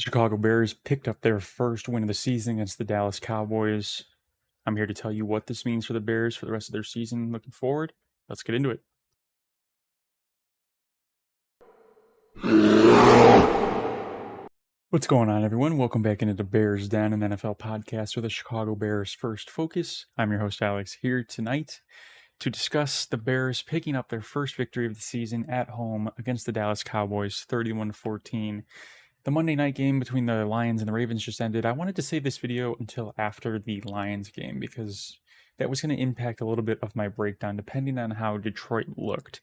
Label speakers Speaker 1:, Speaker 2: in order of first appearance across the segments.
Speaker 1: Chicago Bears picked up their first win of the season against the Dallas Cowboys. I'm here to tell you what this means for the Bears for the rest of their season looking forward. Let's get into it. What's going on, everyone? Welcome back into the Bears Down, an NFL podcast with the Chicago Bears First Focus. I'm your host, Alex, here tonight to discuss the Bears picking up their first victory of the season at home against the Dallas Cowboys, 31-14. The Monday night game between the Lions and the Ravens just ended. I wanted to save this video until after the Lions game because that was going to impact a little bit of my breakdown depending on how Detroit looked.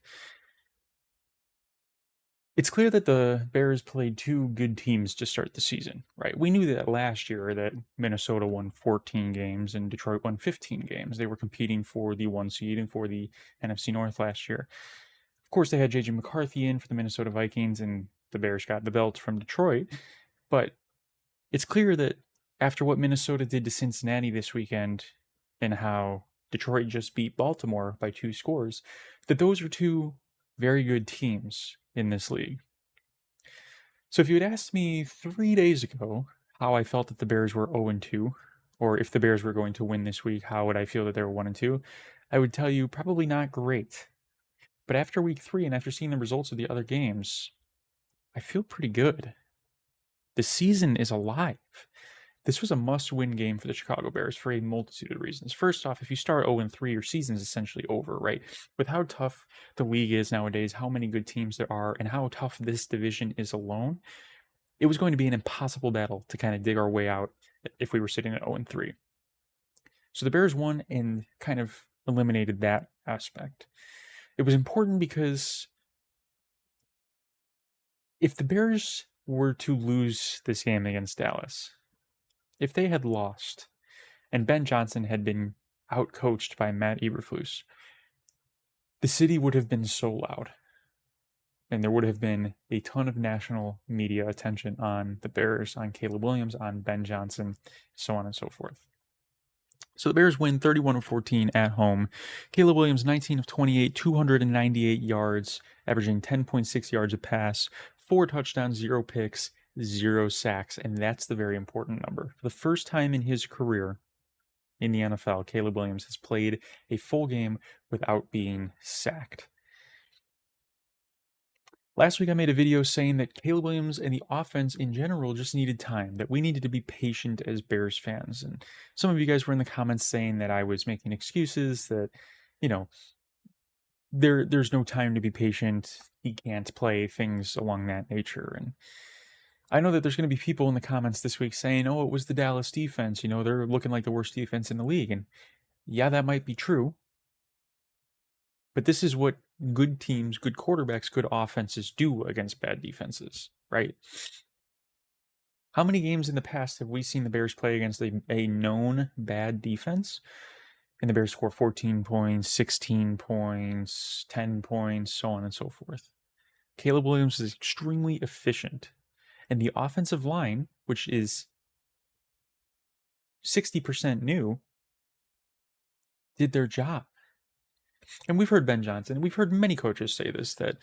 Speaker 1: It's clear that the Bears played two good teams to start the season, right? We knew that last year that Minnesota won 14 games and Detroit won 15 games. They were competing for the 1 seed and for the NFC North last year. Of course, they had J.J. McCarthy in for the Minnesota Vikings, and the Bears got the belt from Detroit. But it's clear that after what Minnesota did to Cincinnati this weekend and how Detroit just beat Baltimore by 2 scores, that those are two very good teams in this league. So if you had asked me 3 days ago how I felt that the Bears were 0-2, or if the Bears were going to win this week, how would I feel that they were 1-2, I would tell you probably not great. But after week 3 and after seeing the results of the other games, I feel pretty good. The season is alive. This was a must-win game for the Chicago Bears for a multitude of reasons. First off, if you start 0-3, your season's essentially over, right? With how tough the league is nowadays, how many good teams there are, and how tough this division is alone, it was going to be an impossible battle to kind of dig our way out if we were sitting at 0-3. So the Bears won and kind of eliminated that aspect. It was important because if the Bears were to lose this game against Dallas, if they had lost and Ben Johnson had been outcoached by Matt Eberflus, the city would have been so loud. And there would have been a ton of national media attention on the Bears, on Caleb Williams, on Ben Johnson, so on and so forth. So the Bears win 31-14 at home. Caleb Williams, 19 of 28, 298 yards, averaging 10.6 yards a pass, 4 touchdowns, 0 picks, 0 sacks, and that's the very important number. For the first time in his career in the NFL, Caleb Williams has played a full game without being sacked. Last week I made a video saying that Caleb Williams and the offense in general just needed time, that we needed to be patient as Bears fans. And some of you guys were in the comments saying that I was making excuses, that, there's no time to be patient, he can't play, things along that nature. And I know that there's going to be people in the comments this week saying, oh, it was the Dallas defense, they're looking like the worst defense in the league. And yeah, that might be true. But this is what good teams, good quarterbacks, good offenses do against bad defenses, right? How many games in the past have we seen the Bears play against a known bad defense? And the Bears score 14 points, 16 points, 10 points, so on and so forth. Caleb Williams is extremely efficient. And the offensive line, which is 60% new, did their job. And we've heard Ben Johnson, we've heard many coaches say this, that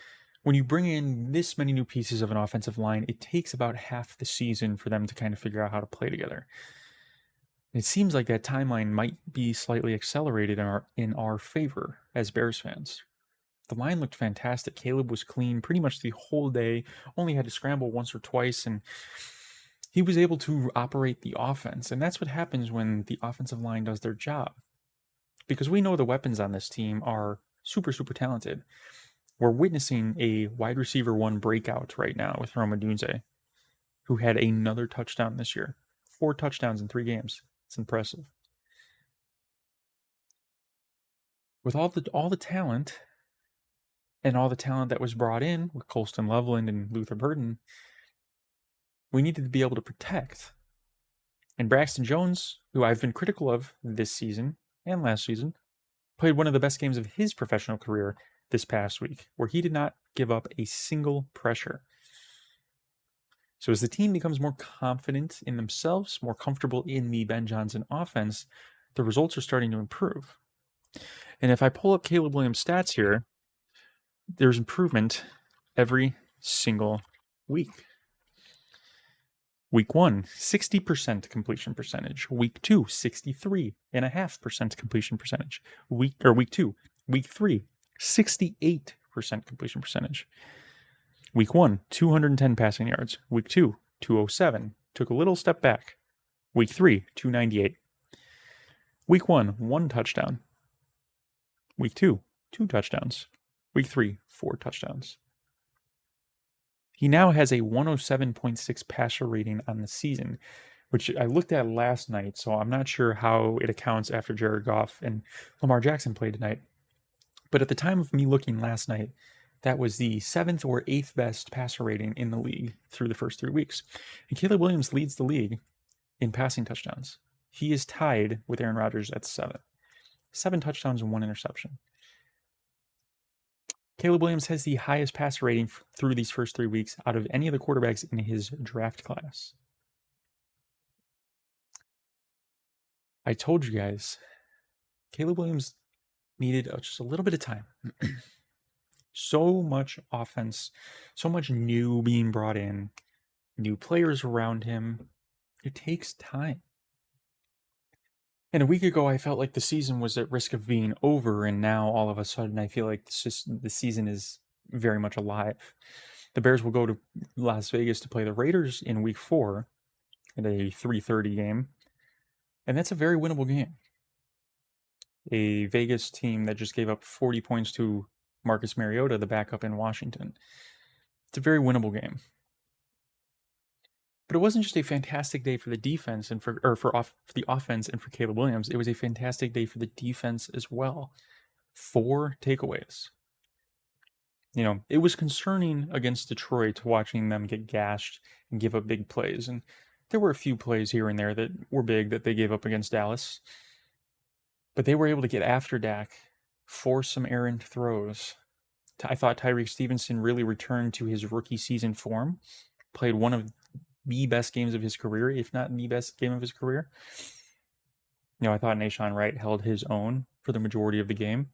Speaker 1: when you bring in this many new pieces of an offensive line, it takes about half the season for them to kind of figure out how to play together. It seems like that timeline might be slightly accelerated in our favor as Bears fans. The line looked fantastic. Caleb was clean pretty much the whole day, only had to scramble once or twice, and he was able to operate the offense. And that's what happens when the offensive line does their job. Because we know the weapons on this team are super, super talented. We're witnessing a wide receiver 1 breakout right now with Rome Odunze, who had another touchdown this year. 4 touchdowns in 3 games. It's impressive. With all the talent and all the talent that was brought in with Colston Loveland and Luther Burden, we needed to be able to protect. And Braxton Jones, who I've been critical of this season and last season, played one of the best games of his professional career this past week, where he did not give up a single pressure. So as the team becomes more confident in themselves, more comfortable in the Ben Johnson offense, the results are starting to improve. And if I pull up Caleb Williams' stats here, there's improvement every single week. Week 1, 60% completion percentage. Week 2, 63.5% completion percentage. Week 2. Week 3, 68% completion percentage. Week 1, 210 passing yards. Week 2, 207. Took a little step back. Week 3, 298. Week 1, 1 touchdown. Week 2, 2 touchdowns. Week 3, 4 touchdowns. He now has a 107.6 passer rating on the season, which I looked at last night, so I'm not sure how it accounts after Jared Goff and Lamar Jackson played tonight. But at the time of me looking last night, that was the 7th or 8th best passer rating in the league through the first 3 weeks. And Caleb Williams leads the league in passing touchdowns. He is tied with Aaron Rodgers at 7. 7 touchdowns and 1 interception. Caleb Williams has the highest passer rating through these first 3 weeks out of any of the quarterbacks in his draft class. I told you guys, Caleb Williams needed just a little bit of time. So much offense, so much new being brought in, new players around him. It takes time. And a week ago, I felt like the season was at risk of being over, and now all of a sudden, I feel like the season is very much alive. The Bears will go to Las Vegas to play the Raiders in Week 4 at a 3:30 game, and that's a very winnable game. A Vegas team that just gave up 40 points to Marcus Mariota, the backup in Washington. It's a very winnable game. But it wasn't just a fantastic day for the defense and for the offense and for Caleb Williams. It was a fantastic day for the defense as well. 4 takeaways. It was concerning against Detroit watching them get gashed and give up big plays. And there were a few plays here and there that were big that they gave up against Dallas. But they were able to get after Dak, force some errant throws. I thought Tyreek Stevenson really returned to his rookie season form, played one of the best games of his career, if not the best game of his career. I thought Nahshon Wright held his own for the majority of the game.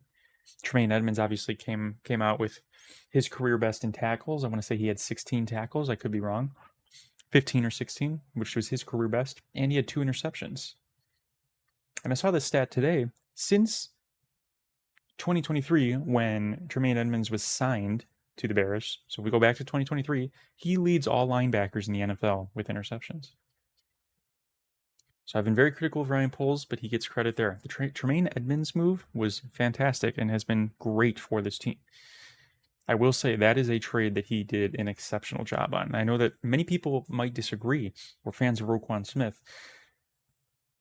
Speaker 1: Tremaine Edmonds obviously came out with his career best in tackles. I want to say he had 16 tackles. I could be wrong. 15 or 16, which was his career best. And he had 2 interceptions. And I saw this stat today. Since 2023, when Tremaine Edmonds was signed to the Bears, so if we go back to 2023, he leads all linebackers in the NFL with interceptions. So I've been very critical of Ryan Poles, but he gets credit there. The Tremaine Edmonds move was fantastic and has been great for this team. I will say that is a trade that he did an exceptional job on. I know that many people might disagree. We're fans of Roquan Smith.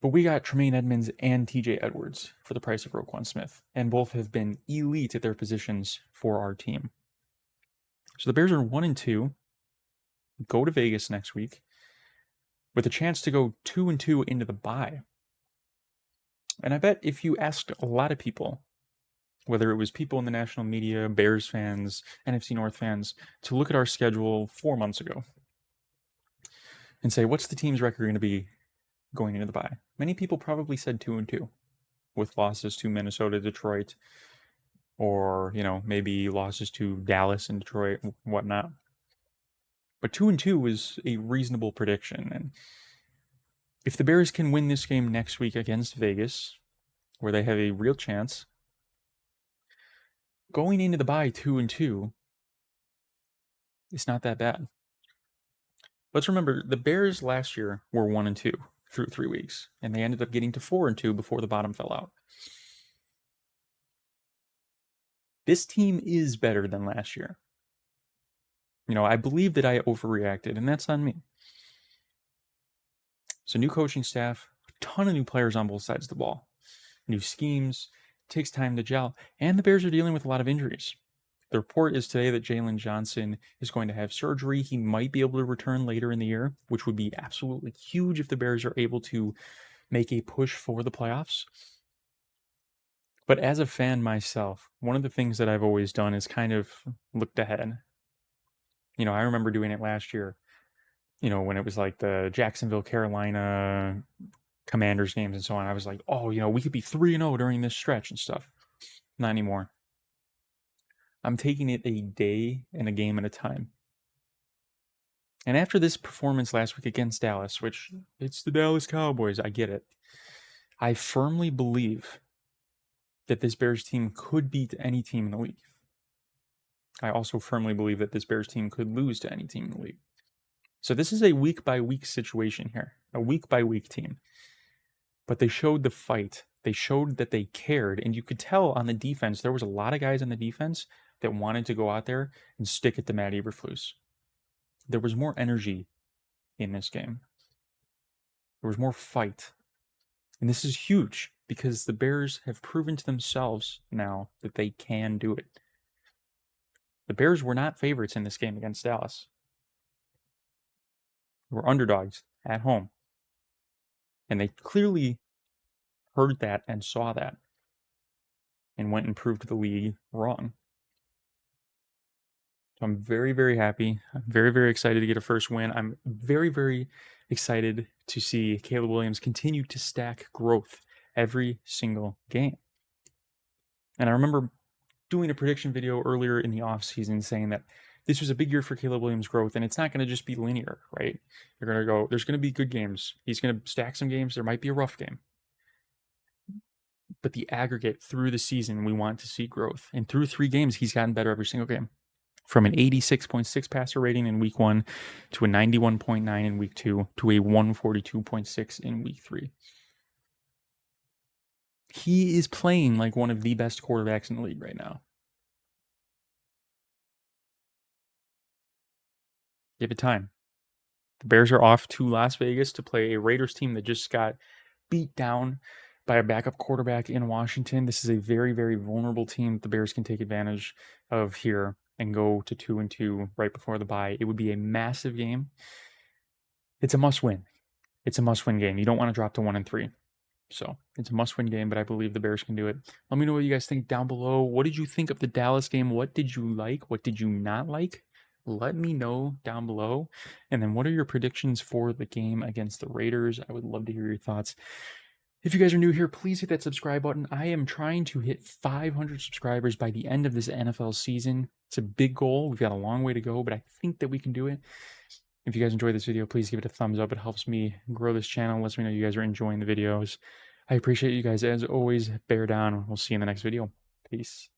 Speaker 1: But we got Tremaine Edmonds and TJ Edwards for the price of Roquan Smith, and both have been elite at their positions for our team. So the Bears are 1-2, go to Vegas next week, with a chance to go 2-2 into the bye. And I bet if you asked a lot of people, whether it was people in the national media, Bears fans, NFC North fans, to look at our schedule 4 months ago and say, what's the team's record going to be going into the bye? Many people probably said 2-2 with losses to Minnesota, Detroit, or, maybe losses to Dallas and Detroit, whatnot. But 2-2 was a reasonable prediction. And if the Bears can win this game next week against Vegas, where they have a real chance, going into the bye 2-2, it's not that bad. Let's remember, the Bears last year were 1-2 through 3 weeks, and they ended up getting to 4-2 before the bottom fell out. This team is better than last year. I believe that I overreacted, and that's on me. So new coaching staff, a ton of new players on both sides of the ball, new schemes, takes time to gel, and the Bears are dealing with a lot of injuries. The report is today that Jalen Johnson is going to have surgery. He might be able to return later in the year, which would be absolutely huge if the Bears are able to make a push for the playoffs. But as a fan myself, one of the things that I've always done is kind of looked ahead. I remember doing it last year, when it was like the Jacksonville, Carolina Commanders games and so on. I was like, we could be 3-0 during this stretch and stuff. Not anymore. I'm taking it a day and a game at a time. And after this performance last week against Dallas, which it's the Dallas Cowboys, I get it. I firmly believe that this Bears team could beat any team in the league. I also firmly believe that this Bears team could lose to any team in the league. So this is a week-by-week situation here, a week-by-week team. But they showed the fight. They showed that they cared, and you could tell on the defense, there was a lot of guys on the defense that wanted to go out there and stick it to Matt Eberflus. There was more energy in this game. There was more fight. And this is huge because the Bears have proven to themselves now that they can do it. The Bears were not favorites in this game against Dallas. They were underdogs at home. And they clearly heard that and saw that and went and proved the league wrong. So I'm very, very happy. I'm very, very excited to get a first win. I'm very, very excited to see Caleb Williams continue to stack growth every single game. And I remember doing a prediction video earlier in the offseason saying that this was a big year for Caleb Williams' growth, and it's not going to just be linear, right? There's going to be good games. He's going to stack some games. There might be a rough game. But the aggregate through the season, we want to see growth. And through 3 games, he's gotten better every single game. From an 86.6 passer rating in week 1 to a 91.9 in week 2 to a 142.6 in week 3. He is playing like one of the best quarterbacks in the league right now. Give it time. The Bears are off to Las Vegas to play a Raiders team that just got beat down by a backup quarterback in Washington. This is a very, very vulnerable team that the Bears can take advantage of here and go to 2-2 right before the bye. It would be a massive game. It's a must-win. It's a must-win game. You don't want to drop to 1-3. So it's a must-win game, but I believe the Bears can do it. Let me know what you guys think down below. What did you think of the Dallas game? What did you like? What did you not like? Let me know down below. And then what are your predictions for the game against the Raiders? I would love to hear your thoughts. If you guys are new here, please hit that subscribe button. I am trying to hit 500 subscribers by the end of this NFL season. It's a big goal. We've got a long way to go, but I think that we can do it. If you guys enjoyed this video, please give it a thumbs up. It helps me grow this channel. Lets me know you guys are enjoying the videos. I appreciate you guys as always. Bear down. We'll see you in the next video. Peace.